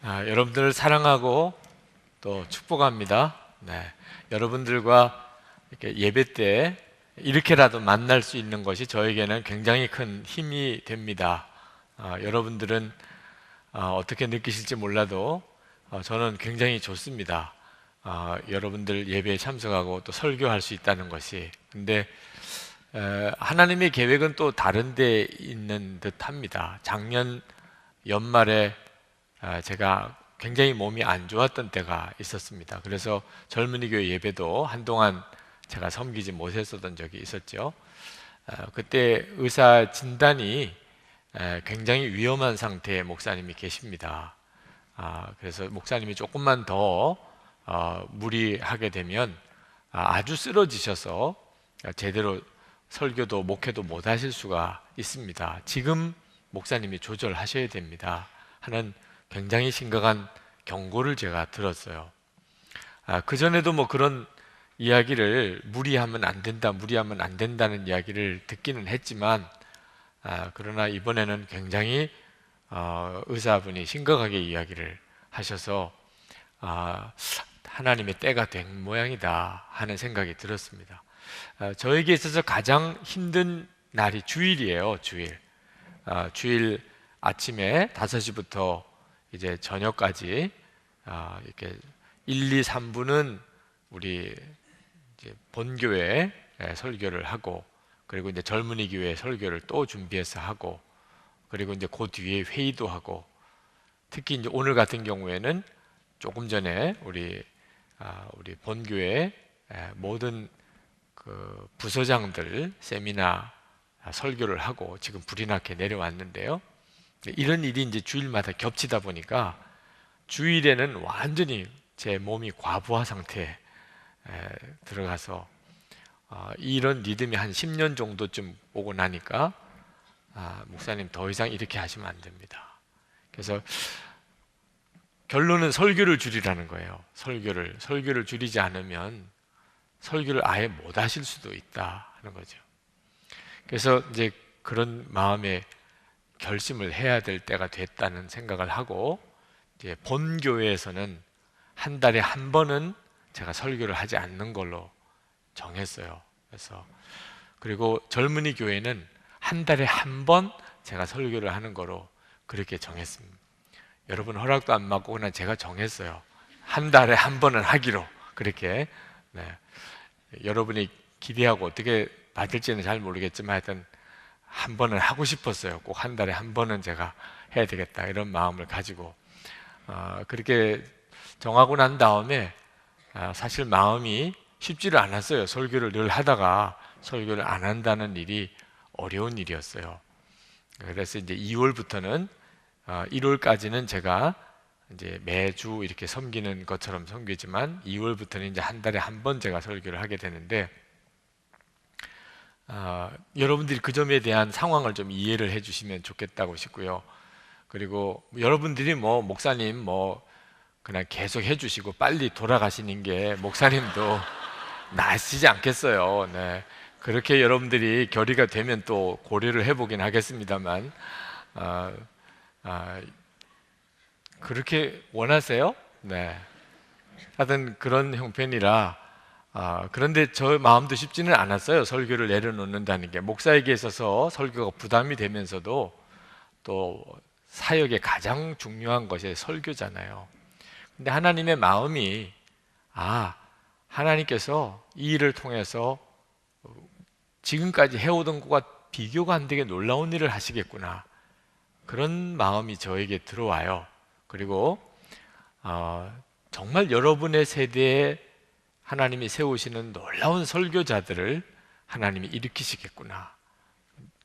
여러분들을 사랑하고 또 축복합니다. 여러분들과 이렇게 예배 때 이렇게라도 만날 수 있는 것이 저에게는 굉장히 큰 힘이 됩니다. 여러분들은 어떻게 느끼실지 몰라도 저는 굉장히 좋습니다. 여러분들 예배에 참석하고 또 설교할 수 있다는 것이. 근데 하나님의 계획은 또 다른 데 있는 듯 합니다. 작년 연말에 제가 굉장히 몸이 안 좋았던 때가 있었습니다. 그래서 젊은이 교회 예배도 한동안 제가 섬기지 못했었던 적이 있었죠. 그때 의사 진단이 굉장히 위험한 상태의 목사님이 계십니다. 그래서 목사님이 조금만 더 무리하게 되면 아주 쓰러지셔서 제대로 설교도 목회도 못 하실 수가 있습니다. 지금 목사님이 조절하셔야 됩니다 하는 굉장히 심각한 경고를 제가 들었어요. 그전에도 뭐 그런 이야기를 무리하면 안 된다, 무리하면 안 된다는 이야기를 듣기는 했지만, 그러나 이번에는 굉장히 의사분이 심각하게 이야기를 하셔서 하나님의 때가 된 모양이다 하는 생각이 들었습니다. 저에게 있어서 가장 힘든 날이 주일이에요. 주일 아침에 5시부터 이제 저녁까지 이렇게 1, 2, 3부는 우리 이제 본교회 설교를 하고, 그리고 이제 젊은이 교회 설교를 또 준비해서 하고, 그리고 이제 그 뒤에 회의도 하고, 특히 이제 오늘 같은 경우에는 조금 전에 우리 본교회 모든 그 부서장들 세미나 설교를 하고 지금 불이 나게 내려왔는데요. 이런 일이 이제 주일마다 겹치다 보니까 주일에는 완전히 제 몸이 과부하 상태에 들어가서 이런 리듬이 한 10년 정도쯤 오고 나니까 목사님 더 이상 이렇게 하시면 안 됩니다. 그래서 결론은 설교를 줄이라는 거예요. 설교를 줄이지 않으면 설교를 아예 못 하실 수도 있다 하는 거죠. 그래서 이제 그런 마음에 결심을 해야 될 때가 됐다는 생각을 하고, 이제 본교회에서는 한 달에 한 번은 제가 설교를 하지 않는 걸로 정했어요. 그리고 젊은이 교회는 한 달에 한 번 제가 설교를 하는 거로 그렇게 정했습니다. 여러분 허락도 안 받고 그냥 제가 정했어요. 한 달에 한 번은 하기로 그렇게. 여러분이 기대하고 어떻게 받을지는 잘 모르겠지만 하여튼 한 번은 하고 싶었어요. 꼭 한 달에 한 번은 제가 해야 되겠다 이런 마음을 가지고 그렇게 정하고 난 다음에 사실 마음이 쉽지를 않았어요. 설교를 늘 하다가 설교를 안 한다는 일이 어려운 일이었어요. 그래서 이제 2월부터는 1월까지는 제가 이제 매주 이렇게 섬기는 것처럼 섬기지만 2월부터는 이제 한 달에 한 번 제가 설교를 하게 되는데, 여러분들이 그 점에 대한 상황을 좀 이해를 해주시면 좋겠다고 싶고요. 그리고 여러분들이 뭐 목사님 뭐 그냥 계속 해주시고 빨리 돌아가시는 게 목사님도 나으시지 않겠어요. 그렇게 여러분들이 결의가 되면 또 고려를 해보긴 하겠습니다만, 그렇게 원하세요? 하여튼 그런 형편이라, 그런데 저 마음도 쉽지는 않았어요. 설교를 내려놓는다는 게 목사에게 있어서 설교가 부담이 되면서도 또 사역의 가장 중요한 것이 설교잖아요. 근데 하나님의 마음이 하나님께서 이 일을 통해서 지금까지 해오던 것과 비교가 안 되게 놀라운 일을 하시겠구나, 그런 마음이 저에게 들어와요. 그리고 정말 여러분의 세대에 하나님이 세우시는 놀라운 설교자들을 하나님이 일으키시겠구나.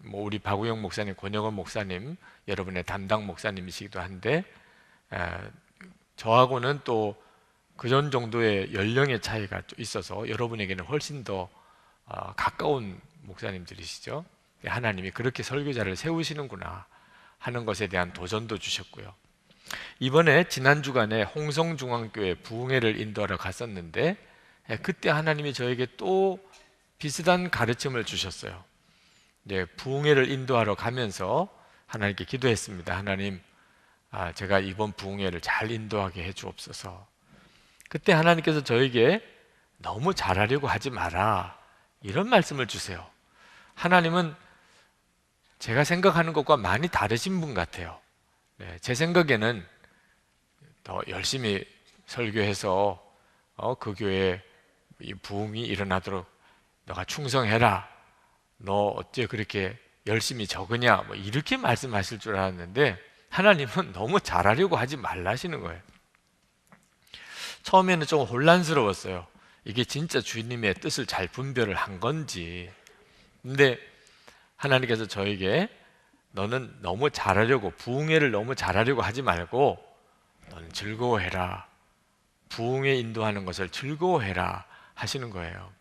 뭐 우리 박우영 목사님, 권영원 목사님 여러분의 담당 목사님이시기도 한데, 저하고는 또 그전 정도의 연령의 차이가 있어서 여러분에게는 훨씬 더 가까운 목사님들이시죠. 하나님이 그렇게 설교자를 세우시는구나 하는 것에 대한 도전도 주셨고요. 이번에 지난 주간에 홍성중앙교회 부흥회를 인도하러 갔었는데, 그때 하나님이 저에게 또 비슷한 가르침을 주셨어요. 부흥회를 인도하러 가면서 하나님께 기도했습니다. 하나님, 제가 이번 부흥회를 잘 인도하게 해 주옵소서. 그때 하나님께서 저에게 너무 잘하려고 하지 마라, 이런 말씀을 주세요. 하나님은 제가 생각하는 것과 많이 다르신 분 같아요. 네, 제 생각에는 더 열심히 설교해서 그 교회에 이 부흥이 일어나도록 너가 충성해라, 너 어째 그렇게 열심히 적으냐, 뭐 이렇게 말씀하실 줄 알았는데 하나님은 너무 잘하려고 하지 말라시는 거예요. 처음에는 좀 혼란스러웠어요. 이게 진짜 주님의 뜻을 잘 분별을 한 건지. 근데 하나님께서 저에게 너는 너무 잘하려고, 부흥회를 너무 잘하려고 하지 말고 너는 즐거워해라, 부흥회 인도하는 것을 즐거워해라 하시는 거예요.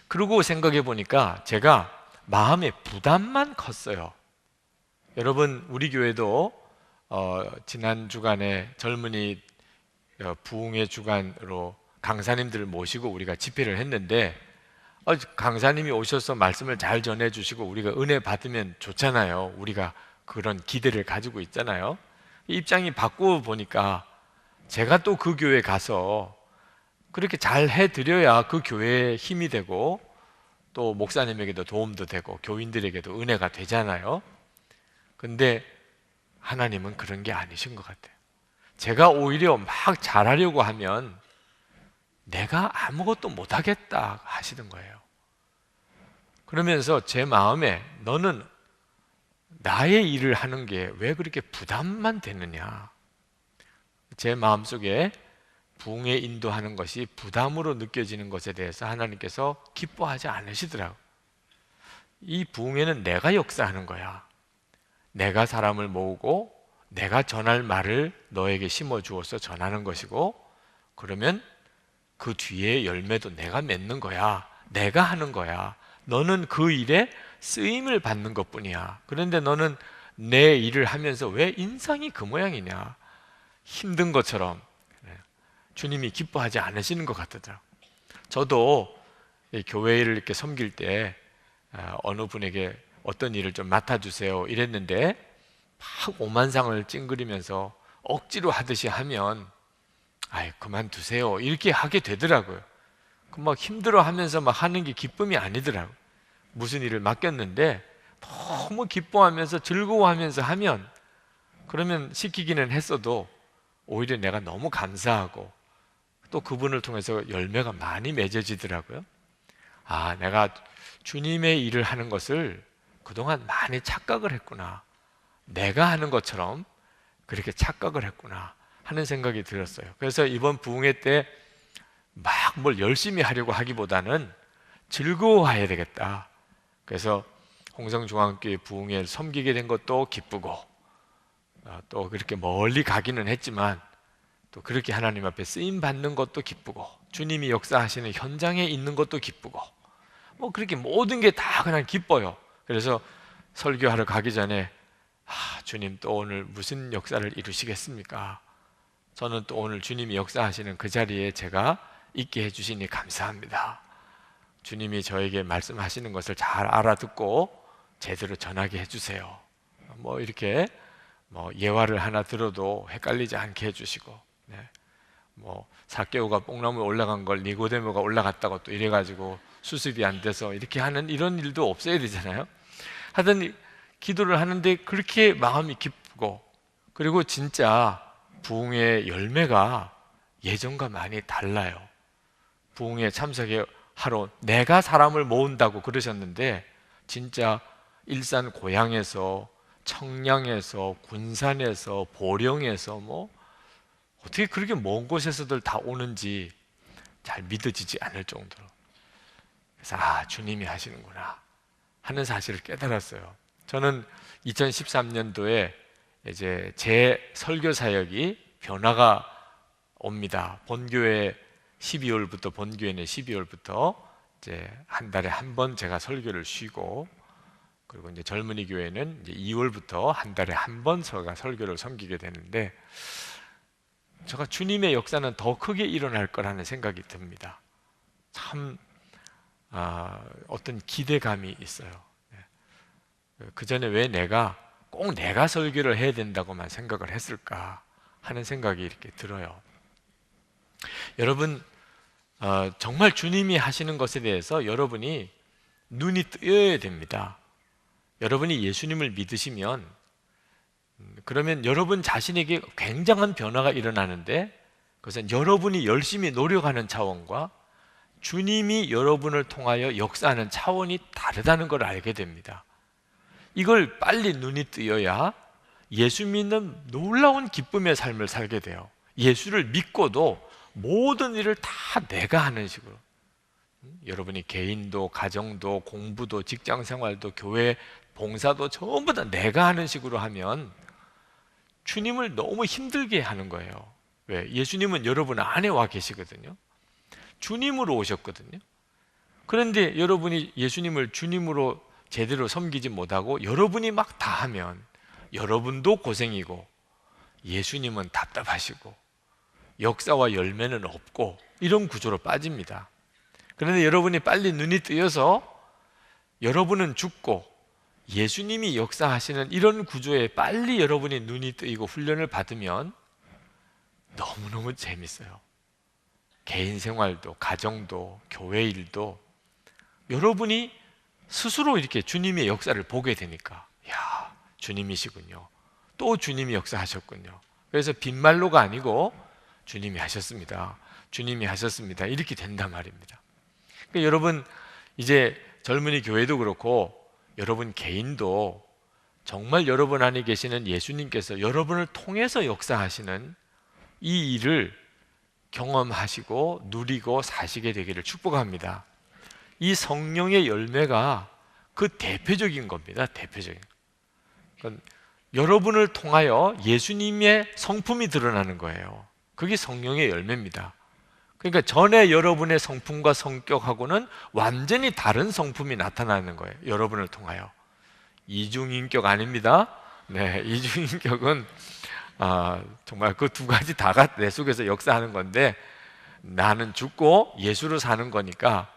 그러고 생각해 보니까 제가 마음의 부담만 컸어요. 여러분, 우리 교회도 지난 주간에 젊은이 부흥회 주간으로 강사님들을 모시고 우리가 집회를 했는데, 강사님이 오셔서 말씀을 잘 전해주시고 우리가 은혜 받으면 좋잖아요. 우리가 그런 기대를 가지고 있잖아요. 입장이 바꾸어 보니까 제가 또 그 교회에 가서 그렇게 잘 해드려야 그 교회에 힘이 되고 또 목사님에게도 도움도 되고 교인들에게도 은혜가 되잖아요. 근데 하나님은 그런 게 아니신 것 같아요. 제가 오히려 막 잘하려고 하면 내가 아무것도 못하겠다 하시는 거예요. 그러면서 제 마음에 너는 나의 일을 하는 게 왜 그렇게 부담만 되느냐, 제 마음속에 부흥에 인도하는 것이 부담으로 느껴지는 것에 대해서 하나님께서 기뻐하지 않으시더라고요. 이 부흥회는 내가 역사하는 거야. 내가 사람을 모으고 내가 전할 말을 너에게 심어주어서 전하는 것이고, 그러면 그 뒤에 열매도 내가 맺는 거야. 내가 하는 거야. 너는 그 일에 쓰임을 받는 것뿐이야. 그런데 너는 내 일을 하면서 왜 인상이 그 모양이냐, 힘든 것처럼. 주님이 기뻐하지 않으시는 것 같더라고요. 저도 교회를 이렇게 섬길 때 어느 분에게 어떤 일을 좀 맡아주세요 이랬는데 막 오만상을 찡그리면서 억지로 하듯이 하면 아이 그만두세요 이렇게 하게 되더라고요. 막 힘들어하면서 막 하는 게 기쁨이 아니더라고요. 무슨 일을 맡겼는데 너무 기뻐하면서 즐거워하면서 하면, 그러면 시키기는 했어도 오히려 내가 너무 감사하고 또 그분을 통해서 열매가 많이 맺어지더라고요. 내가 주님의 일을 하는 것을 그동안 많이 착각을 했구나, 내가 하는 것처럼 그렇게 착각을 했구나 하는 생각이 들었어요. 그래서 이번 부흥회 때 막 뭘 열심히 하려고 하기보다는 즐거워해야 되겠다. 그래서 홍성중앙교회 부흥회를 섬기게 된 것도 기쁘고 또 그렇게 멀리 가기는 했지만 또 그렇게 하나님 앞에 쓰임 받는 것도 기쁘고 주님이 역사하시는 현장에 있는 것도 기쁘고 뭐 그렇게 모든 게 다 그냥 기뻐요. 그래서 설교하러 가기 전에 주님 또 오늘 무슨 역사를 이루시겠습니까? 저는 또 오늘 주님이 역사하시는 그 자리에 제가 있게 해주시니 감사합니다. 주님이 저에게 말씀하시는 것을 잘 알아듣고 제대로 전하게 해주세요. 뭐 이렇게 예화를 하나 들어도 헷갈리지 않게 해주시고, 뭐 삭개오가 뽕나무에 올라간 걸 니고데모가 올라갔다고 또 이래가지고 수습이 안 돼서 이렇게 하는 이런 일도 없어야 되잖아요. 하여튼 기도를 하는데 그렇게 마음이 기쁘고, 그리고 진짜 부흥의 열매가 예전과 많이 달라요. 부흥에 참석해 하러 내가 사람을 모은다고 그러셨는데 진짜 일산 고향에서 청량에서 군산에서 보령에서 뭐 어떻게 그렇게 먼 곳에서들 다 오는지 잘 믿어지지 않을 정도로, 그래서 주님이 하시는구나 하는 사실을 깨달았어요. 저는 2013년도에 이제 제 설교 사역이 변화가 옵니다. 본교회 12월부터 본교회는 12월부터 이제 한 달에 한 번 제가 설교를 쉬고, 그리고 이제 젊은이 교회는 이제 2월부터 한 달에 한 번 제가 설교를 섬기게 되는데, 제가 주님의 역사는 더 크게 일어날 거라는 생각이 듭니다. 참 어떤 기대감이 있어요. 그 전에 왜 내가 꼭 내가 설교를 해야 된다고만 생각을 했을까 하는 생각이 이렇게 들어요. 여러분, 정말 주님이 하시는 것에 대해서 여러분이 눈이 뜨여야 됩니다. 여러분이 예수님을 믿으시면 그러면 여러분 자신에게 굉장한 변화가 일어나는데, 그것은 여러분이 열심히 노력하는 차원과 주님이 여러분을 통하여 역사하는 차원이 다르다는 걸 알게 됩니다. 이걸 빨리 눈이 뜨여야 예수 믿는 놀라운 기쁨의 삶을 살게 돼요. 예수를 믿고도 모든 일을 다 내가 하는 식으로, 여러분이 개인도 가정도 공부도 직장생활도 교회 봉사도 전부 다 내가 하는 식으로 하면 주님을 너무 힘들게 하는 거예요. 왜? 예수님은 여러분 안에 와 계시거든요. 주님으로 오셨거든요. 그런데 여러분이 예수님을 주님으로 제대로 섬기지 못하고 여러분이 막 다 하면 여러분도 고생이고 예수님은 답답하시고 역사와 열매는 없고 이런 구조로 빠집니다. 그런데 여러분이 빨리 눈이 뜨여서 여러분은 죽고 예수님이 역사하시는 이런 구조에 빨리 여러분이 눈이 뜨이고 훈련을 받으면 너무너무 재밌어요. 개인 생활도 가정도 교회 일도 여러분이 스스로 이렇게 주님의 역사를 보게 되니까, 야, 주님이시군요. 또 주님이 역사하셨군요. 그래서 빈말로가 아니고 주님이 하셨습니다. 주님이 하셨습니다. 이렇게 된단 말입니다. 그러니까 여러분, 이제 젊은이 교회도 그렇고 여러분 개인도 정말 여러분 안에 계시는 예수님께서 여러분을 통해서 역사하시는 이 일을 경험하시고 누리고 사시게 되기를 축복합니다. 이 성령의 열매가 그 대표적인 겁니다. 대표적인. 그러니까 여러분을 통하여 예수님의 성품이 드러나는 거예요. 그게 성령의 열매입니다. 그러니까 전에 여러분의 성품과 성격하고는 완전히 다른 성품이 나타나는 거예요. 여러분을 통하여. 이중인격 아닙니다. 네, 이중인격은 정말 그 두 가지 다가 내 속에서 역사하는 건데, 나는 죽고 예수로 사는 거니까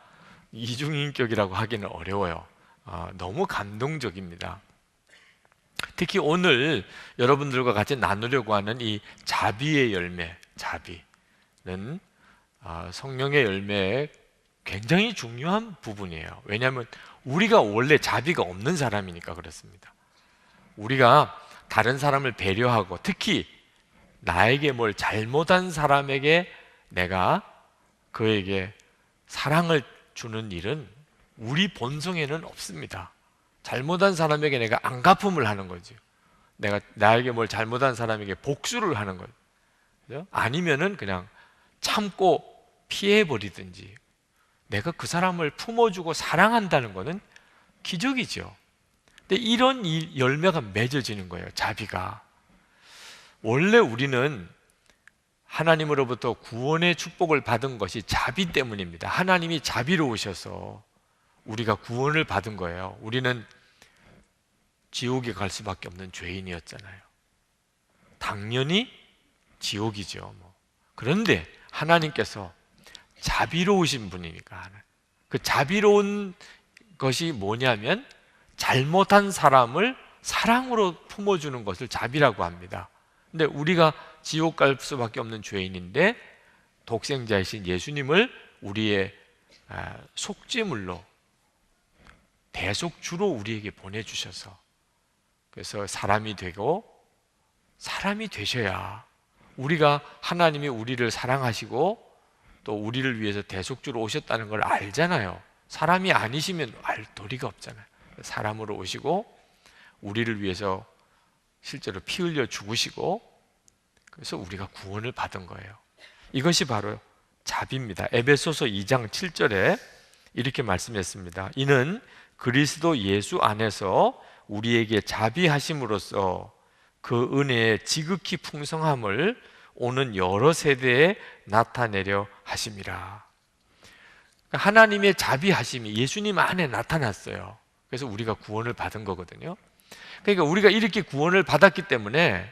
이중인격이라고 하기는 어려워요. 너무 감동적입니다. 특히 오늘 여러분들과 같이 나누려고 하는 이 자비의 열매, 자비는 성령의 열매의 굉장히 중요한 부분이에요. 왜냐하면 우리가 원래 자비가 없는 사람이니까 그렇습니다. 우리가 다른 사람을 배려하고 특히 나에게 뭘 잘못한 사람에게 내가 그에게 사랑을 주는 일은 우리 본성에는 없습니다. 잘못한 사람에게 내가 안갚음을 하는 거죠. 내가 나에게 뭘 잘못한 사람에게 복수를 하는 거죠. 그죠? 아니면은 그냥 참고 피해버리든지, 내가 그 사람을 품어주고 사랑한다는 것은 기적이죠. 근데 이런 열매가 맺어지는 거예요. 자비가. 원래 우리는 하나님으로부터 구원의 축복을 받은 것이 자비 때문입니다. 하나님이 자비로우셔서 우리가 구원을 받은 거예요. 우리는 지옥에 갈 수밖에 없는 죄인이었잖아요. 당연히 지옥이죠. 그런데 하나님께서 자비로우신 분이니까, 그 자비로운 것이 뭐냐면 잘못한 사람을 사랑으로 품어주는 것을 자비라고 합니다. 근데 우리가 지옥 갈 수밖에 없는 죄인인데 독생자이신 예수님을 우리의 속죄물로, 대속주로 우리에게 보내주셔서, 그래서 사람이 되고, 사람이 되셔야 우리가, 하나님이 우리를 사랑하시고 또 우리를 위해서 대속주로 오셨다는 걸 알잖아요. 사람이 아니시면 알 도리가 없잖아요. 사람으로 오시고 우리를 위해서 실제로 피 흘려 죽으시고, 그래서 우리가 구원을 받은 거예요. 이것이 바로 자비입니다. 에베소서 2장 7절에 이렇게 말씀했습니다. 이는 그리스도 예수 안에서 우리에게 자비하심으로써 그 은혜의 지극히 풍성함을 오는 여러 세대에 나타내려 하심이라. 하나님의 자비하심이 예수님 안에 나타났어요. 그래서 우리가 구원을 받은 거거든요. 그러니까 우리가 이렇게 구원을 받았기 때문에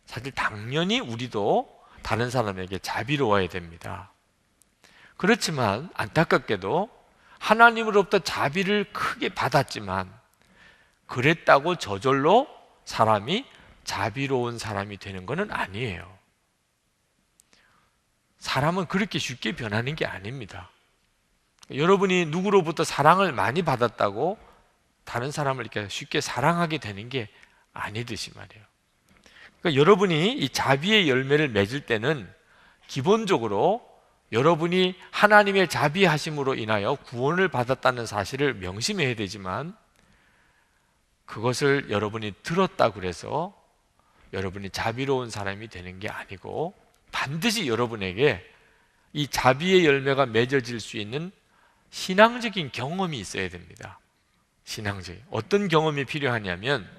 사실 당연히 우리도 다른 사람에게 자비로워야 됩니다. 그렇지만 안타깝게도 하나님으로부터 자비를 크게 받았지만 그랬다고 저절로 사람이 자비로운 사람이 되는 것은 아니에요. 사람은 그렇게 쉽게 변하는 게 아닙니다. 여러분이 누구로부터 사랑을 많이 받았다고 다른 사람을 이렇게 쉽게 사랑하게 되는 게 아니듯이 말이에요. 그러니까 여러분이 이 자비의 열매를 맺을 때는 기본적으로 여러분이 하나님의 자비하심으로 인하여 구원을 받았다는 사실을 명심해야 되지만, 그것을 여러분이 들었다고 그래서 여러분이 자비로운 사람이 되는 게 아니고, 반드시 여러분에게 이 자비의 열매가 맺어질 수 있는 신앙적인 경험이 있어야 됩니다. 신앙적인 어떤 경험이 필요하냐면,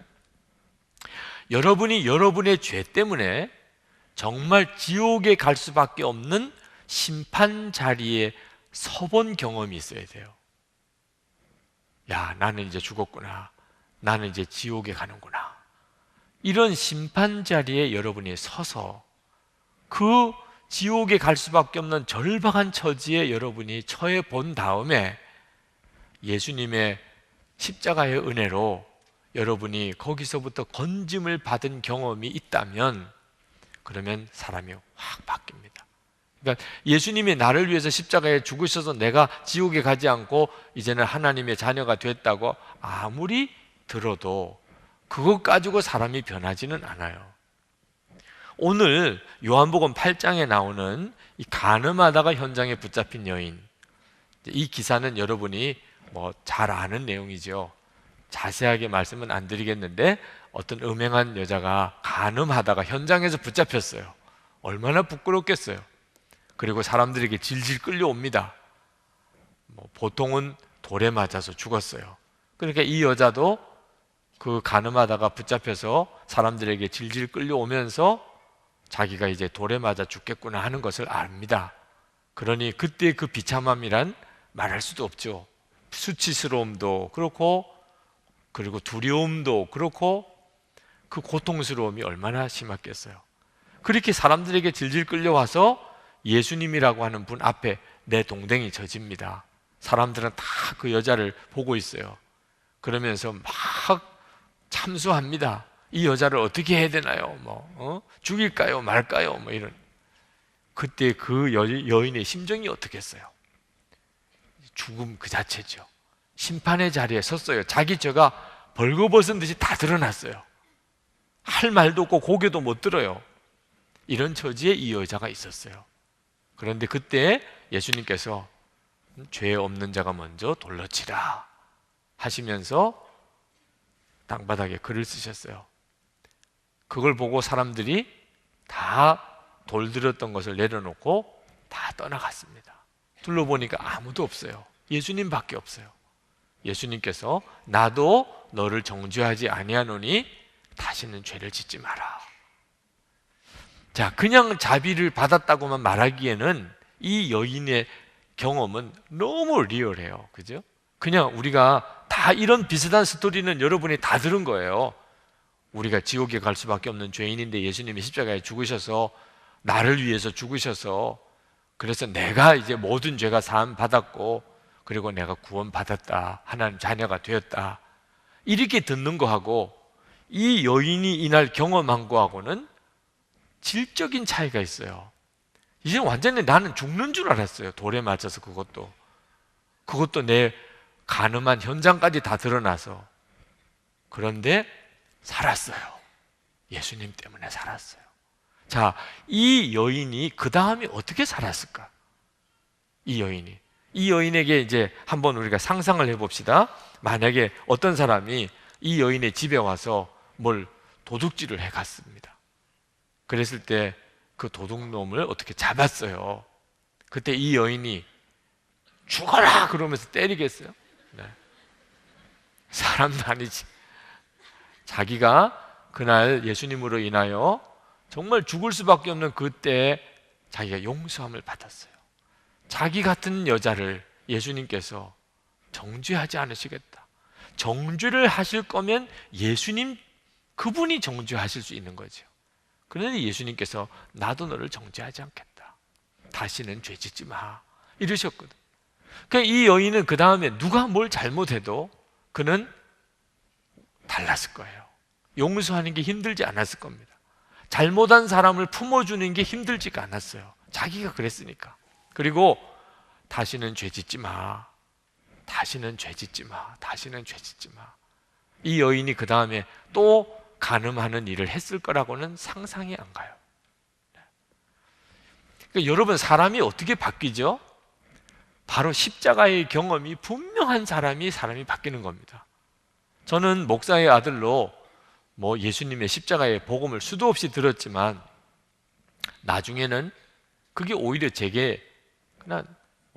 여러분이 여러분의 죄 때문에 정말 지옥에 갈 수밖에 없는 심판 자리에 서본 경험이 있어야 돼요. 야, 나는 이제 죽었구나. 나는 이제 지옥에 가는구나. 이런 심판 자리에 여러분이 서서 그 지옥에 갈 수밖에 없는 절박한 처지에 여러분이 처해 본 다음에 예수님의 십자가의 은혜로 여러분이 거기서부터 건짐을 받은 경험이 있다면, 그러면 사람이 확 바뀝니다. 그러니까 예수님이 나를 위해서 십자가에 죽으셔서 내가 지옥에 가지 않고 이제는 하나님의 자녀가 됐다고 아무리 들어도 그것 가지고 사람이 변하지는 않아요. 오늘 요한복음 8장에 나오는 이 간음하다가 현장에 붙잡힌 여인, 이 기사는 여러분이 잘 아는 내용이죠. 자세하게 말씀은 안 드리겠는데, 어떤 음행한 여자가 간음하다가 현장에서 붙잡혔어요. 얼마나 부끄럽겠어요. 그리고 사람들에게 질질 끌려옵니다. 보통은 돌에 맞아서 죽었어요. 그러니까 이 여자도 그 간음하다가 붙잡혀서 사람들에게 질질 끌려오면서 자기가 이제 돌에 맞아 죽겠구나 하는 것을 압니다. 그러니 그때 그 비참함이란 말할 수도 없죠. 수치스러움도 그렇고, 그리고 두려움도 그렇고, 그 고통스러움이 얼마나 심했겠어요. 그렇게 사람들에게 질질 끌려와서 예수님이라고 하는 분 앞에 내 동댕이 젖입니다. 사람들은 다 그 여자를 보고 있어요. 그러면서 막 참수합니다. 이 여자를 어떻게 해야 되나요? 죽일까요? 말까요? 이런. 그때 그 여인의 심정이 어떻겠어요? 죽음 그 자체죠. 심판의 자리에 섰어요. 자기 죄가 벌거벗은 듯이 다 드러났어요. 할 말도 없고 고개도 못 들어요. 이런 처지에 이 여자가 있었어요. 그런데 그때 예수님께서 죄 없는 자가 먼저 돌로 치라 하시면서 땅바닥에 글을 쓰셨어요. 그걸 보고 사람들이 다 돌들었던 것을 내려놓고 다 떠나갔습니다. 둘러보니까 아무도 없어요. 예수님밖에 없어요. 예수님께서 나도 너를 정죄하지 아니하노니 다시는 죄를 짓지 마라. 자, 그냥 자비를 받았다고만 말하기에는 이 여인의 경험은 너무 리얼해요. 그죠? 그냥 우리가 다 이런 비슷한 스토리는 여러분이 다 들은 거예요. 우리가 지옥에 갈 수밖에 없는 죄인인데 예수님이 십자가에 죽으셔서 나를 위해서 죽으셔서, 그래서 내가 이제 모든 죄가 사함 받았고, 그리고 내가 구원 받았다, 하나님 자녀가 되었다, 이렇게 듣는 거하고 이 여인이 이날 경험한 거하고는 질적인 차이가 있어요. 이제 완전히 나는 죽는 줄 알았어요. 돌에 맞아서. 그것도 내 간음한 현장까지 다 드러나서. 그런데 살았어요. 예수님 때문에 살았어요. 자, 이 여인이 그 다음에 어떻게 살았을까? 이 여인에게 이제 한번 우리가 상상을 해봅시다. 만약에 어떤 사람이 이 여인의 집에 와서 뭘 도둑질을 해갔습니다. 그랬을 때 그 도둑놈을 어떻게 잡았어요. 그때 이 여인이 죽어라 그러면서 때리겠어요? 네. 사람도 아니지. 자기가 그날 예수님으로 인하여 정말 죽을 수밖에 없는 그때 자기가 용서함을 받았어요. 자기 같은 여자를 예수님께서 정죄하지 않으시겠다. 정죄를 하실 거면 예수님 그분이 정죄하실 수 있는 거죠. 그런데 예수님께서 나도 너를 정죄하지 않겠다. 다시는 죄 짓지 마. 이러셨거든. 그러니까 이 여인은 그 다음에 누가 뭘 잘못해도 그는 달랐을 거예요. 용서하는 게 힘들지 않았을 겁니다. 잘못한 사람을 품어주는 게 힘들지가 않았어요. 자기가 그랬으니까. 그리고 다시는 죄 짓지 마. 다시는 죄 짓지 마. 다시는 죄 짓지 마. 이 여인이 그 다음에 또 간음하는 일을 했을 거라고는 상상이 안 가요. 그러니까 여러분, 사람이 어떻게 바뀌죠? 바로 십자가의 경험이 분명한 사람이 바뀌는 겁니다. 저는 목사의 아들로 예수님의 십자가의 복음을 수도 없이 들었지만 나중에는 그게 오히려 제게 그냥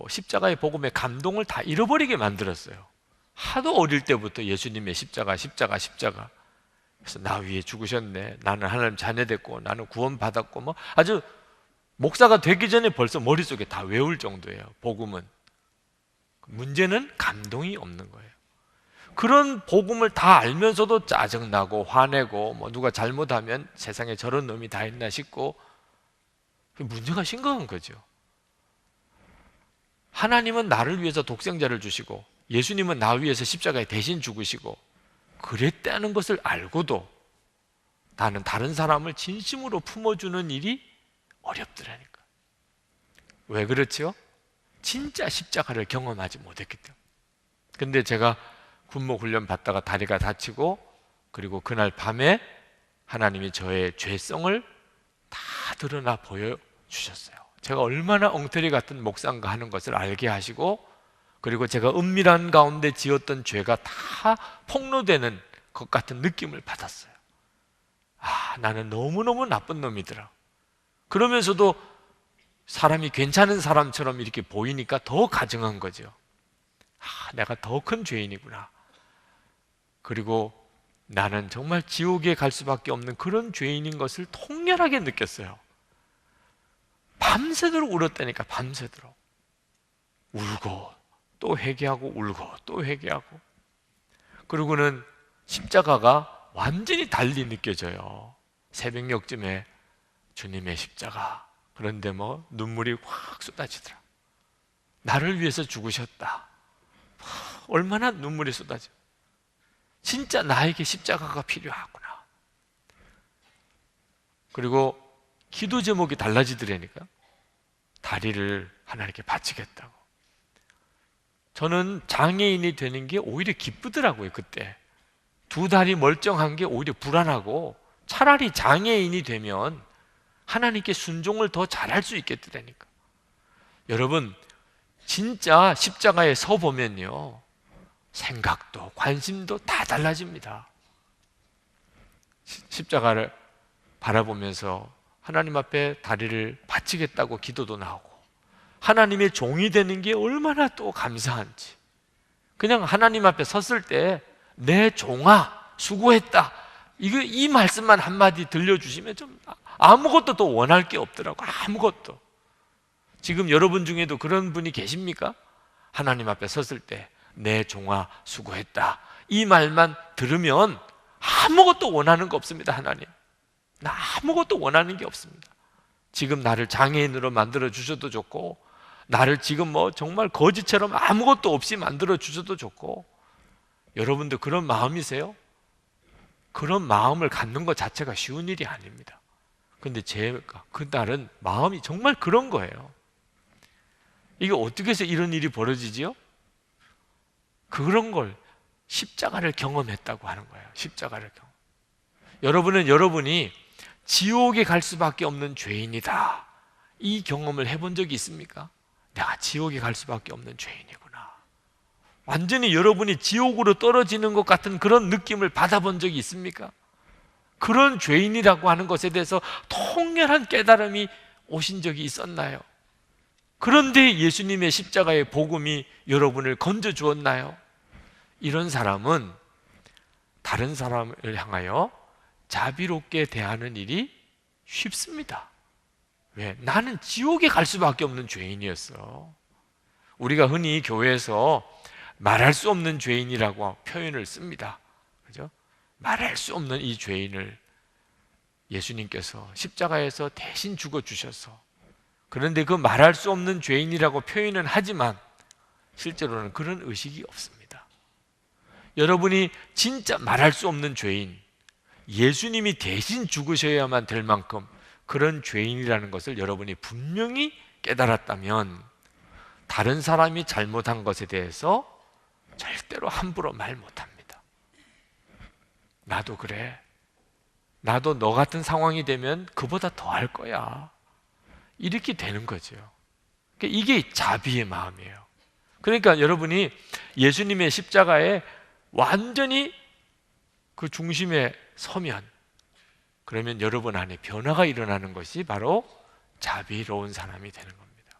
십자가의 복음의 감동을 다 잃어버리게 만들었어요. 하도 어릴 때부터 예수님의 십자가. 그래서 나 위해 죽으셨네. 나는 하나님 자녀 됐고 나는 구원받았고 아주 목사가 되기 전에 벌써 머릿속에 다 외울 정도예요. 복음은. 문제는 감동이 없는 거예요. 그런 복음을 다 알면서도 짜증나고 화내고 누가 잘못하면 세상에 저런 놈이 다 있나 싶고, 문제가 심각한 거죠. 하나님은 나를 위해서 독생자를 주시고 예수님은 나 위해서 십자가에 대신 죽으시고 그랬다는 것을 알고도 나는 다른 사람을 진심으로 품어주는 일이 어렵더라니까. 왜 그렇지요? 진짜 십자가를 경험하지 못했기 때문에. 근데 제가 군목 훈련 받다가 다리가 다치고, 그리고 그날 밤에 하나님이 저의 죄성을 다 드러나 보여주셨어요. 제가 얼마나 엉터리 같은 목사인가 하는 것을 알게 하시고, 그리고 제가 은밀한 가운데 지었던 죄가 다 폭로되는 것 같은 느낌을 받았어요. 나는 너무너무 나쁜 놈이더라. 그러면서도 사람이 괜찮은 사람처럼 이렇게 보이니까 더 가증한 거죠. 내가 더 큰 죄인이구나. 그리고 나는 정말 지옥에 갈 수밖에 없는 그런 죄인인 것을 통렬하게 느꼈어요. 밤새도록 울었다니까. 밤새도록 울고 또 회개하고 울고 또 회개하고. 그리고는 십자가가 완전히 달리 느껴져요. 새벽녘쯤에 주님의 십자가. 그런데 눈물이 확 쏟아지더라. 나를 위해서 죽으셨다. 얼마나 눈물이 쏟아져. 진짜 나에게 십자가가 필요하구나. 그리고 기도 제목이 달라지더라니까. 다리를 하나님께 바치겠다고. 저는 장애인이 되는 게 오히려 기쁘더라고요. 그때 두 다리 멀쩡한 게 오히려 불안하고, 차라리 장애인이 되면 하나님께 순종을 더 잘할 수 있겠더라니까. 여러분, 진짜 십자가에 서 보면요, 생각도 관심도 다 달라집니다. 십자가를 바라보면서 하나님 앞에 다리를 바치겠다고 기도도 나오고, 하나님의 종이 되는 게 얼마나 또 감사한지. 그냥 하나님 앞에 섰을 때 내 종아 수고했다, 이 말씀만 한마디 들려주시면 좀 아무것도 더 원할 게 없더라고. 아무것도. 지금 여러분 중에도 그런 분이 계십니까? 하나님 앞에 섰을 때 내 종아 수고했다, 이 말만 들으면 아무것도 원하는 거 없습니다. 하나님, 나 아무것도 원하는 게 없습니다. 지금 나를 장애인으로 만들어 주셔도 좋고, 나를 지금 정말 거지처럼 아무것도 없이 만들어 주셔도 좋고. 여러분도 그런 마음이세요? 그런 마음을 갖는 것 자체가 쉬운 일이 아닙니다. 근데 제가 그날은 마음이 정말 그런 거예요. 이게 어떻게 해서 이런 일이 벌어지지요? 그런 걸 십자가를 경험했다고 하는 거예요. 십자가를 경험. 여러분은 여러분이 지옥에 갈 수밖에 없는 죄인이다, 이 경험을 해본 적이 있습니까? 내가 지옥에 갈 수밖에 없는 죄인이구나. 완전히 여러분이 지옥으로 떨어지는 것 같은 그런 느낌을 받아본 적이 있습니까? 그런 죄인이라고 하는 것에 대해서 통렬한 깨달음이 오신 적이 있었나요? 그런데 예수님의 십자가의 복음이 여러분을 건져 주었나요? 이런 사람은 다른 사람을 향하여 자비롭게 대하는 일이 쉽습니다. 왜? 나는 지옥에 갈 수밖에 없는 죄인이었어. 우리가 흔히 교회에서 말할 수 없는 죄인이라고 표현을 씁니다. 그죠? 말할 수 없는 이 죄인을 예수님께서 십자가에서 대신 죽어주셔서, 그런데 그 말할 수 없는 죄인이라고 표현은 하지만 실제로는 그런 의식이 없습니다. 여러분이 진짜 말할 수 없는 죄인, 예수님이 대신 죽으셔야만 될 만큼 그런 죄인이라는 것을 여러분이 분명히 깨달았다면 다른 사람이 잘못한 것에 대해서 절대로 함부로 말 못합니다. 나도 그래. 나도 너 같은 상황이 되면 그보다 더 할 거야. 이렇게 되는 거죠. 이게 자비의 마음이에요. 그러니까 여러분이 예수님의 십자가에 완전히 그 중심에 서면, 그러면 여러분 안에 변화가 일어나는 것이 바로 자비로운 사람이 되는 겁니다.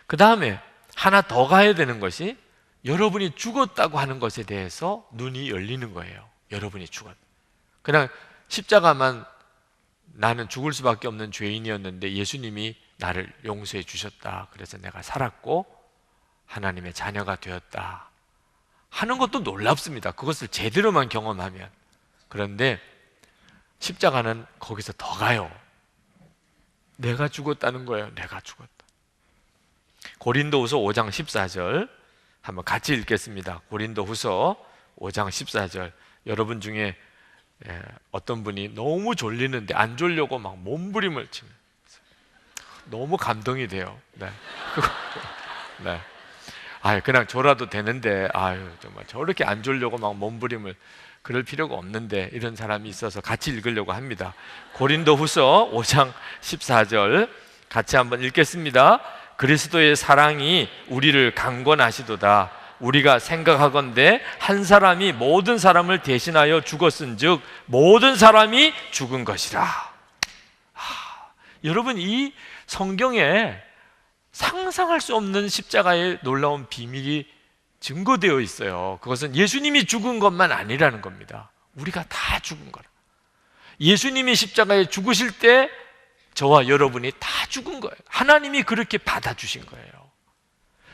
그 다음에 하나 더 가야 되는 것이 여러분이 죽었다고 하는 것에 대해서 눈이 열리는 거예요. 여러분이 죽었다. 그냥 십자가만 나는 죽을 수밖에 없는 죄인이었는데 예수님이 나를 용서해 주셨다. 그래서 내가 살았고 하나님의 자녀가 되었다 하는 것도 놀랍습니다. 그것을 제대로만 경험하면. 그런데 십자가는 거기서 더 가요. 내가 죽었다는 거예요. 내가 죽었다. 고린도후서 5장 14절 한번 같이 읽겠습니다. 고린도후서 5장 14절. 여러분 중에 어떤 분이 너무 졸리는데 안 졸려고 막 몸부림을 치면 너무 감동이 돼요. 네. 네. 그냥 졸아도 되는데, 정말 저렇게 안 졸려고 막 몸부림을, 그럴 필요가 없는데, 이런 사람이 있어서 같이 읽으려고 합니다. 고린도후서 5장 14절 같이 한번 읽겠습니다. 그리스도의 사랑이 우리를 강권하시도다. 우리가 생각하건대 한 사람이 모든 사람을 대신하여 죽었은즉 모든 사람이 죽은 것이라. 여러분, 이 성경에 상상할 수 없는 십자가의 놀라운 비밀이 증거되어 있어요. 그것은 예수님이 죽은 것만 아니라는 겁니다. 우리가 다 죽은 거라. 예수님이 십자가에 죽으실 때 저와 여러분이 다 죽은 거예요. 하나님이 그렇게 받아주신 거예요.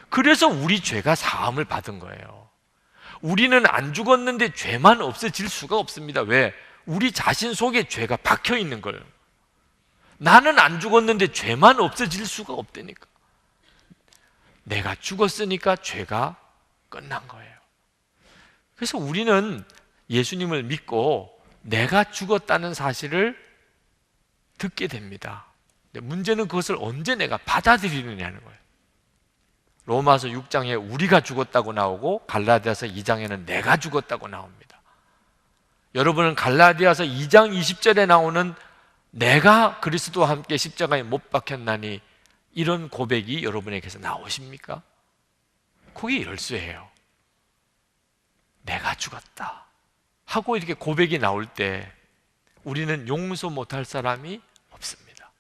그래서 우리 죄가 사함을 받은 거예요. 우리는 안 죽었는데 죄만 없어질 수가 없습니다. 왜? 우리 자신 속에 죄가 박혀 있는 거예요. 나는 안 죽었는데 죄만 없어질 수가 없다니까. 내가 죽었으니까 죄가 끝난 거예요. 그래서 우리는 예수님을 믿고 내가 죽었다는 사실을 듣게 됩니다. 근데 문제는 그것을 언제 내가 받아들이느냐는 거예요. 로마서 6장에 우리가 죽었다고 나오고 갈라디아서 2장에는 내가 죽었다고 나옵니다. 여러분은 갈라디아서 2장 20절에 나오는 내가 그리스도와 함께 십자가에 못 박혔나니 이런 고백이 여러분에게서 나오십니까? 그게 열쇠예요. 내가 죽었다 하고 이렇게 고백이 나올 때 우리는 용서 못할 사람이 없습니다.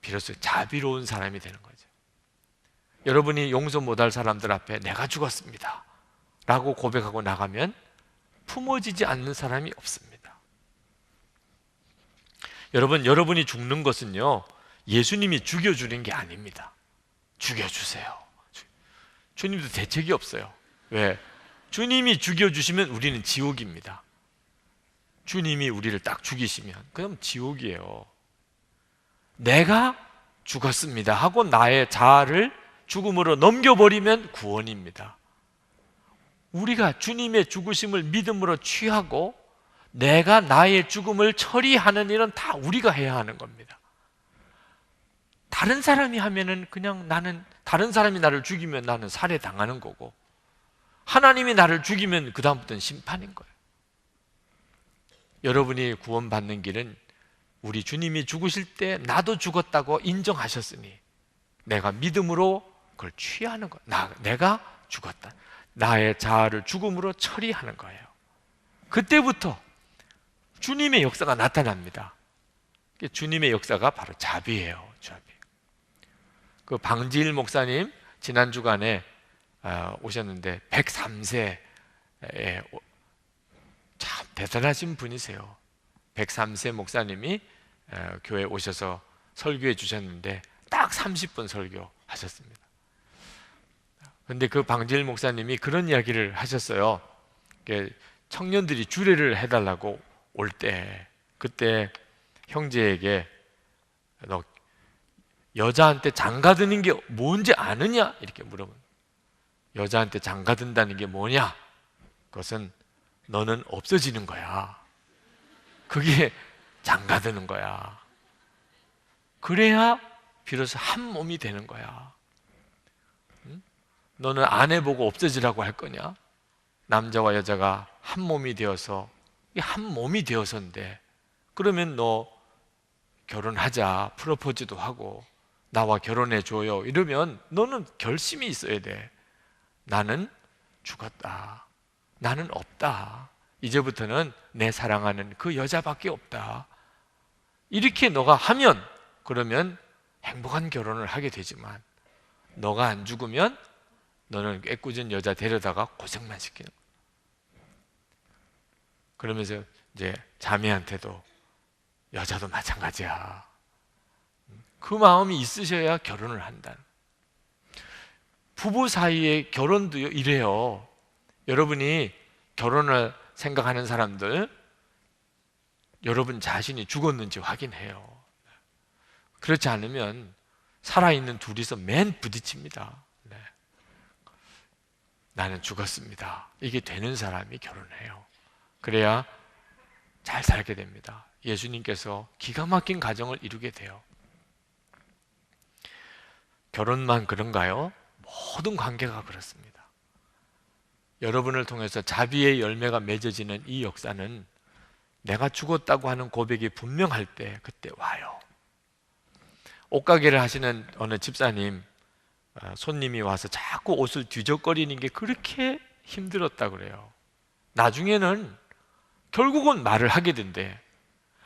비로소 자비로운 사람이 되는 거죠. 여러분이 용서 못할 사람들 앞에 내가 죽었습니다 라고 고백하고 나가면 품어지지 않는 사람이 없습니다. 여러분, 여러분이 죽는 것은요 예수님이 죽여주는 게 아닙니다. 죽여주세요. 주님도 대책이 없어요. 왜? 주님이 죽여주시면 우리는 지옥입니다. 주님이 우리를 딱 죽이시면 그럼 지옥이에요. 내가 죽었습니다 하고 나의 자아를 죽음으로 넘겨버리면 구원입니다. 우리가 주님의 죽으심을 믿음으로 취하고 내가 나의 죽음을 처리하는 일은 다 우리가 해야 하는 겁니다. 다른 사람이 하면은 그냥 나는, 다른 사람이 나를 죽이면 나는 살해당하는 거고 하나님이 나를 죽이면 그 다음부터는 심판인 거예요. 여러분이 구원받는 길은 우리 주님이 죽으실 때 나도 죽었다고 인정하셨으니 내가 믿음으로 그걸 취하는 거예요. 내가 죽었다. 나의 자아를 죽음으로 처리하는 거예요. 그때부터 주님의 역사가 나타납니다. 주님의 역사가 바로 자비예요. 자비. 그 방지일 목사님 지난 주간에 오셨는데 103세에 참 대단하신 분이세요. 103세 목사님이 교회에 오셔서 설교해 주셨는데 딱 30분 설교하셨습니다. 그런데 그 방지일 목사님이 그런 이야기를 하셨어요. 청년들이 주례를 해달라고 올 때 그때 형제에게 너 여자한테 장가드는 게 뭔지 아느냐? 이렇게 물어보는. 여자한테 장가든다는 게 뭐냐? 그것은 너는 없어지는 거야. 그게 장가드는 거야. 그래야 비로소 한 몸이 되는 거야. 응? 너는 아내 보고 없어지라고 할 거냐? 남자와 여자가 한 몸이 되어서, 이게 한 몸이 되어서인데, 그러면 너 결혼하자, 프로포즈도 하고 나와 결혼해줘요 이러면 너는 결심이 있어야 돼. 나는 죽었다. 나는 없다. 이제부터는 내 사랑하는 그 여자밖에 없다. 이렇게 너가 하면, 그러면 행복한 결혼을 하게 되지만, 너가 안 죽으면 너는 애꿎은 여자 데려다가 고생만 시키는 거야. 그러면서 이제 자매한테도, 여자도 마찬가지야. 그 마음이 있으셔야 결혼을 한다. 부부 사이의 결혼도 이래요. 여러분이 결혼을 생각하는 사람들, 여러분 자신이 죽었는지 확인해요. 그렇지 않으면 살아있는 둘이서 맨 부딪힙니다. 네. 나는 죽었습니다. 이게 되는 사람이 결혼해요. 그래야 잘 살게 됩니다. 예수님께서 기가 막힌 가정을 이루게 돼요. 결혼만 그런가요? 모든 관계가 그렇습니다. 여러분을 통해서 자비의 열매가 맺어지는 이 역사는 내가 죽었다고 하는 고백이 분명할 때 그때 와요. 옷가게를 하시는 어느 집사님, 손님이 와서 자꾸 옷을 뒤적거리는 게 그렇게 힘들었다 그래요. 나중에는 결국은 말을 하게 된대.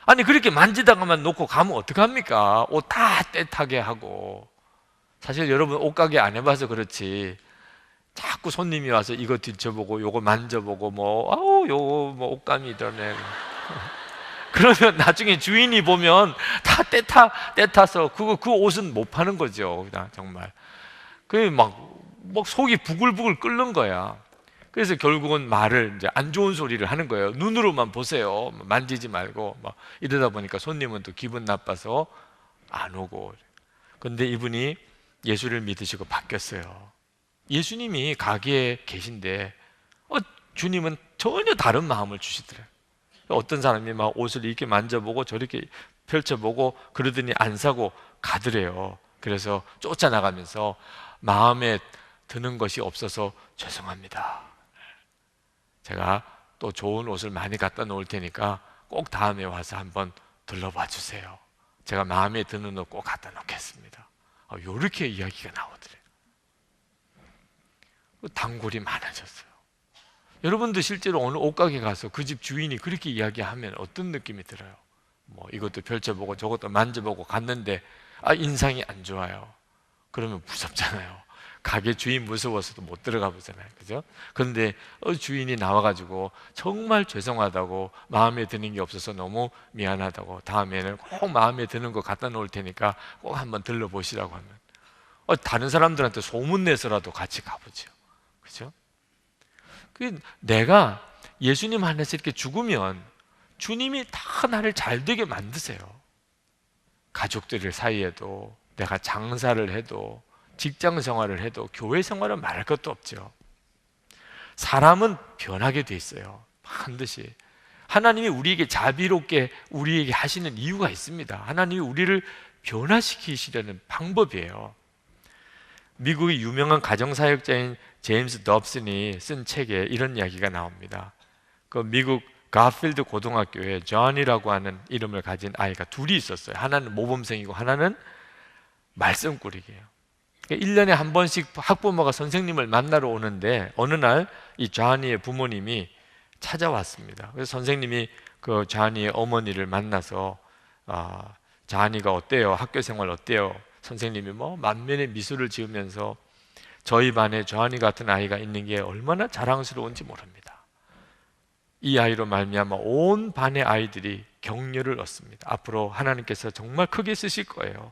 아니 그렇게 만지다가만 놓고 가면 어떡합니까? 옷 다 떼타게 하고. 사실 여러분 옷가게 안 해봐서 그렇지, 자꾸 손님이 와서 이거 뒤쳐보고 요거 만져보고 요거 옷감이 이러네 그러면 나중에 주인이 보면 다 떼타서 그 옷은 못 파는 거죠. 그냥 정말 그 막 속이 부글부글 끓는 거야. 그래서 결국은 말을, 이제 안 좋은 소리를 하는 거예요. 눈으로만 보세요, 만지지 말고. 막 이러다 보니까 손님은 또 기분 나빠서 안 오고. 근데 이분이 예수를 믿으시고 바뀌었어요. 예수님이 가게에 계신데 주님은 전혀 다른 마음을 주시더래요. 어떤 사람이 막 옷을 이렇게 만져보고 저렇게 펼쳐보고 그러더니 안 사고 가더래요. 그래서 쫓아나가면서 마음에 드는 것이 없어서 죄송합니다, 제가 또 좋은 옷을 많이 갖다 놓을 테니까 꼭 다음에 와서 한번 둘러봐 주세요. 제가 마음에 드는 옷 꼭 갖다 놓겠습니다. 이렇게 이야기가 나오더래요. 단골이 많아졌어요. 여러분도 실제로 어느 옷가게 가서 그 집 주인이 그렇게 이야기하면 어떤 느낌이 들어요? 이것도 펼쳐보고 저것도 만져보고 갔는데 인상이 안 좋아요. 그러면 무섭잖아요. 가게 주인 무서워서도 못 들어가 보잖아요. 그죠? 그런데 주인이 나와가지고 정말 죄송하다고, 마음에 드는 게 없어서 너무 미안하다고, 다음에는 꼭 마음에 드는 거 갖다 놓을 테니까 꼭 한번 들러보시라고 하면 다른 사람들한테 소문내서라도 같이 가보죠. 그죠? 내가 예수님 안에서 이렇게 죽으면 주님이 다 나를 잘 되게 만드세요. 가족들 사이에도, 내가 장사를 해도, 직장 생활을 해도, 교회 생활은 말할 것도 없죠. 사람은 변하게 돼 있어요. 반드시 하나님이 우리에게 자비롭게 우리에게 하시는 이유가 있습니다. 하나님이 우리를 변화시키시려는 방법이에요. 미국의 유명한 가정사역자인 제임스 dobson이 쓴 책에 이런 이야기가 나옵니다. 그 미국 가필드 고등학교에 존이라고 하는 이름을 가진 아이가 둘이 있었어요. 하나는 모범생이고 하나는 말썽꾸러기예요. 1년에 한 번씩 학부모가 선생님을 만나러 오는데 어느 날 이 존이의 부모님이 찾아왔습니다. 그래서 선생님이 그 존이의 어머니를 만나서 존이가 어때요? 학교 생활 어때요? 선생님이 만면의 미소를 지으면서 저희 반에 존이 같은 아이가 있는 게 얼마나 자랑스러운지 모릅니다. 이 아이로 말미암아 온 반의 아이들이 격려를 얻습니다. 앞으로 하나님께서 정말 크게 쓰실 거예요.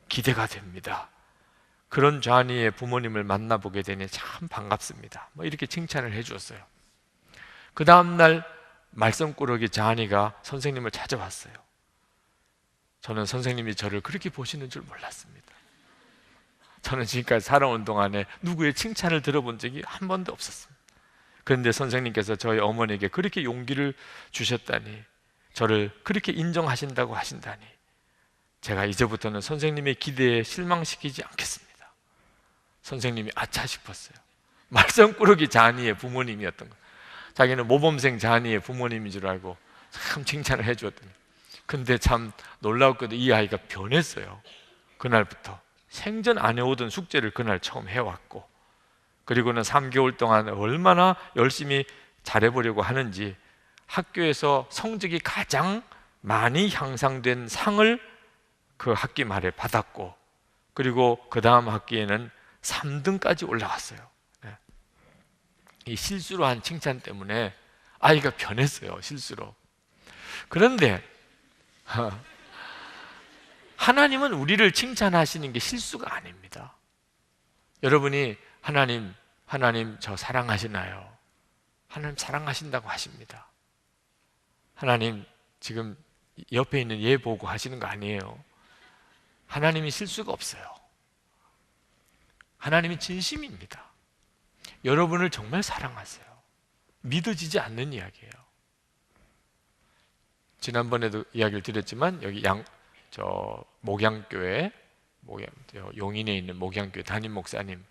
기대가 됩니다. 그런 존이의 부모님을 만나보게 되니 참 반갑습니다. 이렇게 칭찬을 해주었어요. 그 다음날 말썽꾸러기 존이가 선생님을 찾아왔어요. 저는 선생님이 저를 그렇게 보시는 줄 몰랐습니다. 저는 지금까지 살아온 동안에 누구의 칭찬을 들어본 적이 한 번도 없었습니다. 그런데 선생님께서 저희 어머니에게 그렇게 용기를 주셨다니, 저를 그렇게 인정하신다고 하신다니, 제가 이제부터는 선생님의 기대에 실망시키지 않겠습니다. 선생님이 아차 싶었어요. 말썽꾸러기 자니의 부모님이었던 거예요. 자기는 모범생 자니의 부모님인 줄 알고 참 칭찬을 해주었더니, 근데 참 놀라웠거든. 이 아이가 변했어요. 그날부터 생전 안 해오던 숙제를 그날 처음 해왔고, 그리고는 3개월 동안 얼마나 열심히 잘해보려고 하는지 학교에서 성적이 가장 많이 향상된 상을 그 학기 말에 받았고, 그리고 그 다음 학기에는 3등까지 올라갔어요. 이 실수로 한 칭찬 때문에 아이가 변했어요. 실수로. 그런데 하나님은 우리를 칭찬하시는 게 실수가 아닙니다. 여러분이 하나님 저 사랑하시나요? 하나님 사랑하신다고 하십니다. 하나님 지금 옆에 있는 얘 보고 하시는 거 아니에요. 하나님이 실수가 없어요. 하나님이 진심입니다. 여러분을 정말 사랑하세요. 믿어지지 않는 이야기예요. 지난번에도 이야기를 드렸지만 여기 목양교회, 용인에 있는 목양교회 담임 목사님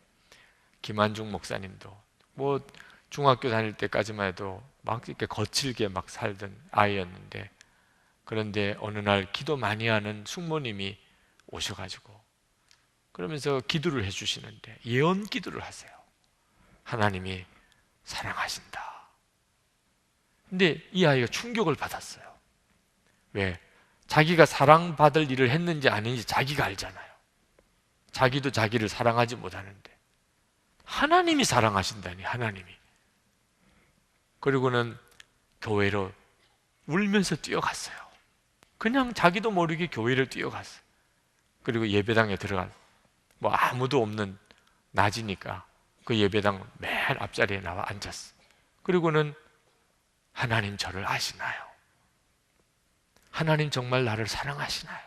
김한중 목사님도 뭐 중학교 다닐 때까지만 해도 막 이렇게 거칠게 막 살던 아이였는데, 그런데 어느 날 기도 많이 하는 숙모님이 오셔가지고 그러면서 기도를 해주시는데 예언 기도를 하세요. 하나님이 사랑하신다. 근데 이 아이가 충격을 받았어요. 왜? 자기가 사랑받을 일을 했는지 아닌지 자기가 알잖아요. 자기도 자기를 사랑하지 못하는데 하나님이 사랑하신다니, 하나님이. 그리고는 교회로 울면서 뛰어갔어요. 그냥 자기도 모르게 교회를 뛰어갔어요. 그리고 예배당에 들어간, 뭐 아무도 없는 낮이니까 그 예배당 맨 앞자리에 나와 앉았어. 그리고는 하나님 저를 아시나요? 하나님 정말 나를 사랑하시나요?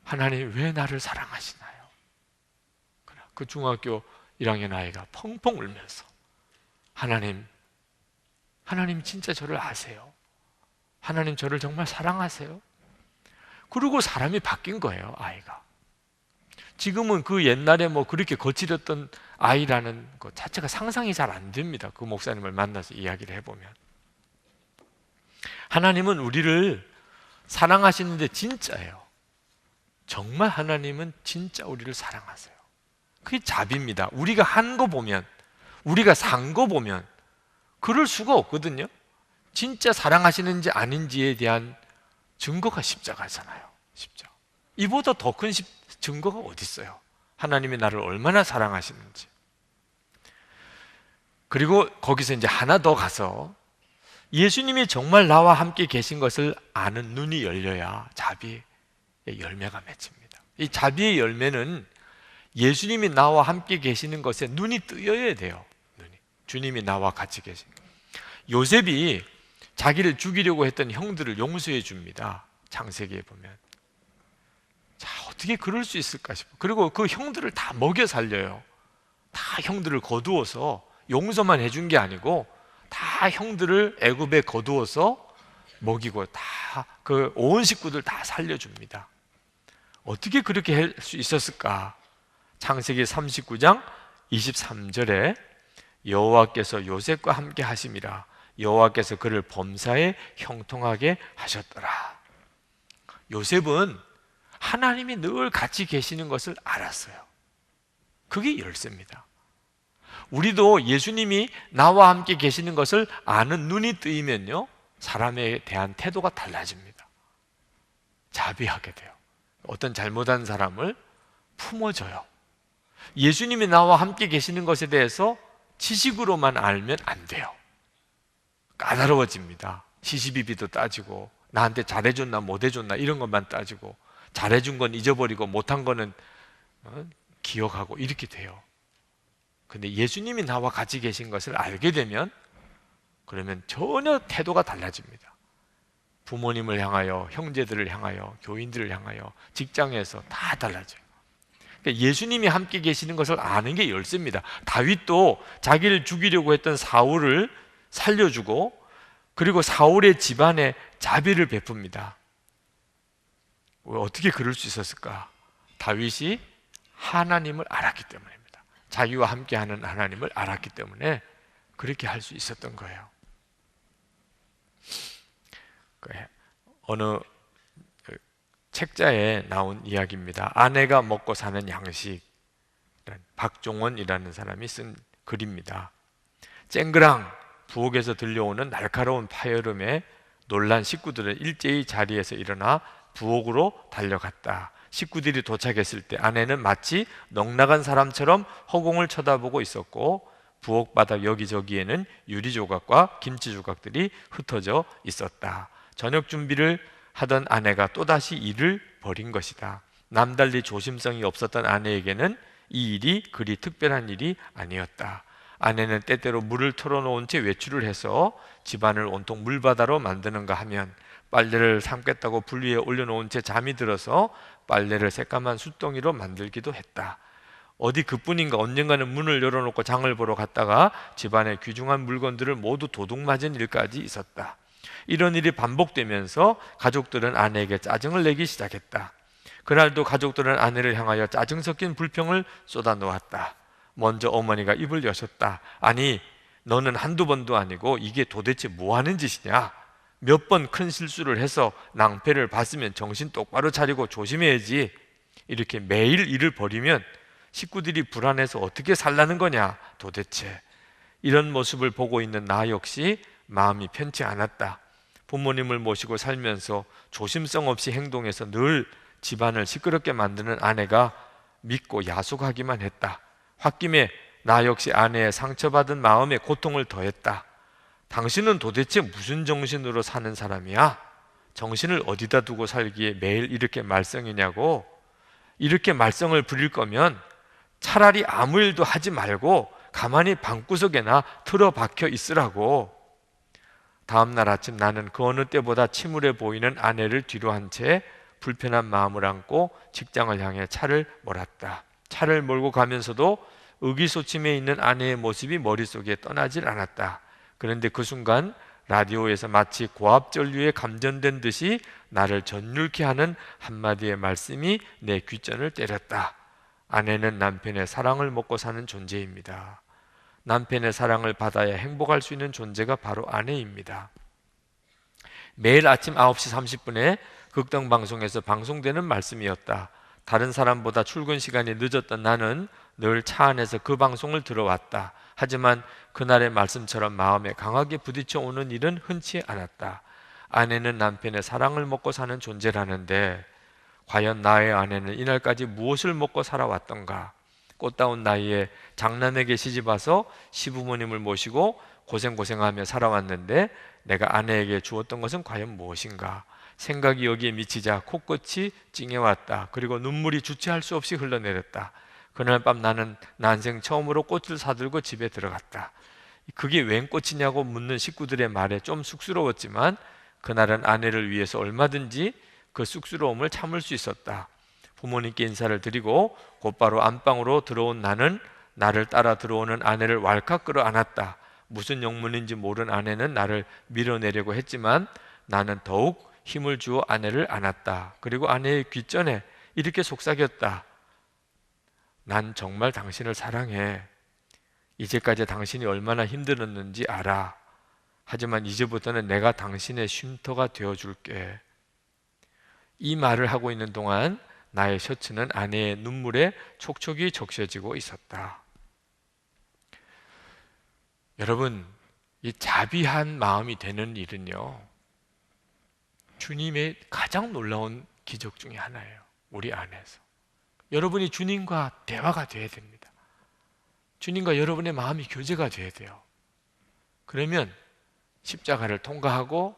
하나님 왜 나를 사랑하시나요? 그 중학교 1학년 아이가 펑펑 울면서 하나님 진짜 저를 아세요? 하나님 저를 정말 사랑하세요? 그리고 사람이 바뀐 거예요, 아이가. 지금은 그 옛날에 뭐 그렇게 거칠었던 아이라는 것 자체가 상상이 잘 안 됩니다. 그 목사님을 만나서 이야기를 해보면. 하나님은 우리를 사랑하시는데 진짜예요. 정말 하나님은 진짜 우리를 사랑하세요. 그게 자비입니다. 우리가 한 거 보면, 우리가 산 거 보면 그럴 수가 없거든요. 진짜 사랑하시는지 아닌지에 대한 증거가 십자가잖아요. 십자가. 이보다 더 큰 증거가 어디 있어요? 하나님이 나를 얼마나 사랑하시는지. 그리고 거기서 이제 하나 더 가서 예수님이 정말 나와 함께 계신 것을 아는 눈이 열려야 자비의 열매가 맺힙니다. 이 자비의 열매는 예수님이 나와 함께 계시는 것에 눈이 뜨여야 돼요. 주님이 나와 같이 계신. 요셉이 자기를 죽이려고 했던 형들을 용서해 줍니다. 창세기에 보면. 자, 어떻게 그럴 수 있을까 싶어. 그리고 그 형들을 다 먹여 살려요. 다 형들을 거두어서, 용서만 해준 게 아니고 다 형들을 애굽에 거두어서 먹이고 다 그 온 식구들 다 살려줍니다. 어떻게 그렇게 할 수 있었을까? 창세기 39장 23절에 여호와께서 요셉과 함께 하심이라 여호와께서 그를 범사에 형통하게 하셨더라. 요셉은 하나님이 늘 같이 계시는 것을 알았어요. 그게 열쇠입니다. 우리도 예수님이 나와 함께 계시는 것을 아는 눈이 뜨이면요, 사람에 대한 태도가 달라집니다. 자비하게 돼요. 어떤 잘못한 사람을 품어줘요. 예수님이 나와 함께 계시는 것에 대해서 지식으로만 알면 안 돼요. 까다로워집니다. 시시비비도 따지고, 나한테 잘해줬나 못해줬나 이런 것만 따지고, 잘해준 건 잊어버리고 못한 거는 기억하고 이렇게 돼요. 근데 예수님이 나와 같이 계신 것을 알게 되면 그러면 전혀 태도가 달라집니다. 부모님을 향하여, 형제들을 향하여, 교인들을 향하여, 직장에서 다 달라져요. 그러니까 예수님이 함께 계시는 것을 아는 게 열쇠입니다. 다윗도 자기를 죽이려고 했던 사울을 살려주고, 그리고 사울의 집안에 자비를 베풉니다. 왜 어떻게 그럴 수 있었을까? 다윗이 하나님을 알았기 때문입니다. 자기와 함께하는 하나님을 알았기 때문에 그렇게 할 수 있었던 거예요. 어느 책자에 나온 이야기입니다. 아내가 먹고 사는 양식, 박종원이라는 사람이 쓴 글입니다. 쨍그랑 부엌에서 들려오는 날카로운 파열음에 놀란 식구들은 일제히 자리에서 일어나 부엌으로 달려갔다. 식구들이 도착했을 때 아내는 마치 넋나간 사람처럼 허공을 쳐다보고 있었고, 부엌 바닥 여기저기에는 유리 조각과 김치 조각들이 흩어져 있었다. 저녁 준비를 하던 아내가 또다시 일을 벌인 것이다. 남달리 조심성이 없었던 아내에게는 이 일이 그리 특별한 일이 아니었다. 아내는 때때로 물을 털어놓은 채 외출을 해서 집안을 온통 물바다로 만드는가 하면, 빨래를 삶겠다고 불 위에 올려놓은 채 잠이 들어서 빨래를 새까만 숯덩이로 만들기도 했다. 어디 그뿐인가 언젠가는 문을 열어놓고 장을 보러 갔다가 집안의 귀중한 물건들을 모두 도둑맞은 일까지 있었다. 이런 일이 반복되면서 가족들은 아내에게 짜증을 내기 시작했다. 그날도 가족들은 아내를 향하여 짜증 섞인 불평을 쏟아놓았다. 먼저 어머니가 입을 여셨다. 아니, 너는 한두 번도 아니고 이게 도대체 뭐 하는 짓이냐? 몇 번 큰 실수를 해서 낭패를 봤으면 정신 똑바로 차리고 조심해야지. 이렇게 매일 일을 벌이면 식구들이 불안해서 어떻게 살라는 거냐 도대체. 이런 모습을 보고 있는 나 역시 마음이 편치 않았다. 부모님을 모시고 살면서 조심성 없이 행동해서 늘 집안을 시끄럽게 만드는 아내가 믿고 야속하기만 했다. 홧김에 나 역시 아내의 상처받은 마음에 고통을 더했다. 당신은 도대체 무슨 정신으로 사는 사람이야? 정신을 어디다 두고 살기에 매일 이렇게 말썽이냐고? 이렇게 말썽을 부릴 거면 차라리 아무 일도 하지 말고 가만히 방구석에나 틀어박혀 있으라고. 다음날 아침 나는 그 어느 때보다 침울해 보이는 아내를 뒤로 한 채 불편한 마음을 안고 직장을 향해 차를 몰았다. 차를 몰고 가면서도 의기소침해 있는 아내의 모습이 머릿속에 떠나질 않았다. 그런데 그 순간 라디오에서 마치 고압전류에 감전된 듯이 나를 전율케 하는 한마디의 말씀이 내 귓전을 때렸다. 아내는 남편의 사랑을 먹고 사는 존재입니다. 남편의 사랑을 받아야 행복할 수 있는 존재가 바로 아내입니다. 매일 아침 9시 30분에 극동방송에서 방송되는 말씀이었다. 다른 사람보다 출근 시간이 늦었던 나는 늘 차 안에서 그 방송을 들어왔다. 하지만 그날의 말씀처럼 마음에 강하게 부딪혀 오는 일은 흔치 않았다. 아내는 남편의 사랑을 먹고 사는 존재라는데, 과연 나의 아내는 이날까지 무엇을 먹고 살아왔던가? 꽃다운 나이에 장남에게 시집와서 시부모님을 모시고 고생하며 살아왔는데 내가 아내에게 주었던 것은 과연 무엇인가? 생각이 여기에 미치자 코끝이 찡해왔다. 그리고 눈물이 주체할 수 없이 흘러내렸다. 그날 밤 나는 난생 처음으로 꽃을 사들고 집에 들어갔다. 그게 웬 꽃이냐고 묻는 식구들의 말에 좀 쑥스러웠지만 그날은 아내를 위해서 얼마든지 그 쑥스러움을 참을 수 있었다. 부모님께 인사를 드리고 곧바로 안방으로 들어온 나는 나를 따라 들어오는 아내를 왈칵 끌어안았다. 무슨 영문인지 모른 아내는 나를 밀어내려고 했지만 나는 더욱 힘을 주어 아내를 안았다. 그리고 아내의 귓전에 이렇게 속삭였다. 난 정말 당신을 사랑해. 이제까지 당신이 얼마나 힘들었는지 알아. 하지만 이제부터는 내가 당신의 쉼터가 되어줄게. 이 말을 하고 있는 동안 나의 셔츠는 아내의 눈물에 촉촉이 적셔지고 있었다. 여러분, 이 자비한 마음이 되는 일은요, 주님의 가장 놀라운 기적 중에 하나예요. 우리 안에서 여러분이 주님과 대화가 돼야 됩니다. 주님과 여러분의 마음이 교제가 돼야 돼요. 그러면 십자가를 통과하고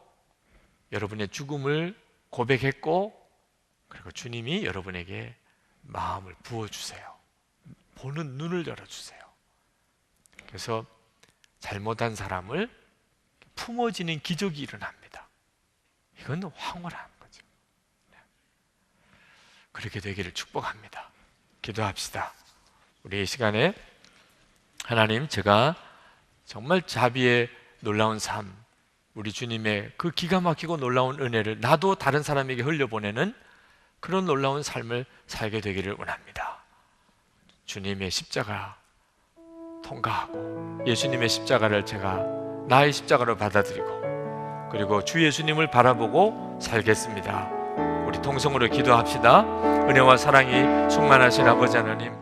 여러분의 죽음을 고백했고, 그리고 주님이 여러분에게 마음을 부어주세요. 보는 눈을 열어주세요. 그래서 잘못한 사람을 품어지는 기적이 일어납니다. 이건 황홀한 거죠. 그렇게 되기를 축복합니다. 기도합시다. 우리 이 시간에 하나님, 제가 정말 자비의 놀라운 삶, 우리 주님의 그 기가 막히고 놀라운 은혜를 나도 다른 사람에게 흘려보내는 그런 놀라운 삶을 살게 되기를 원합니다. 주님의 십자가 통과하고 예수님의 십자가를 제가 나의 십자가로 받아들이고 그리고 주 예수님을 바라보고 살겠습니다. 우리 통성으로 기도합시다. 은혜와 사랑이 충만하신 아버지 하나님,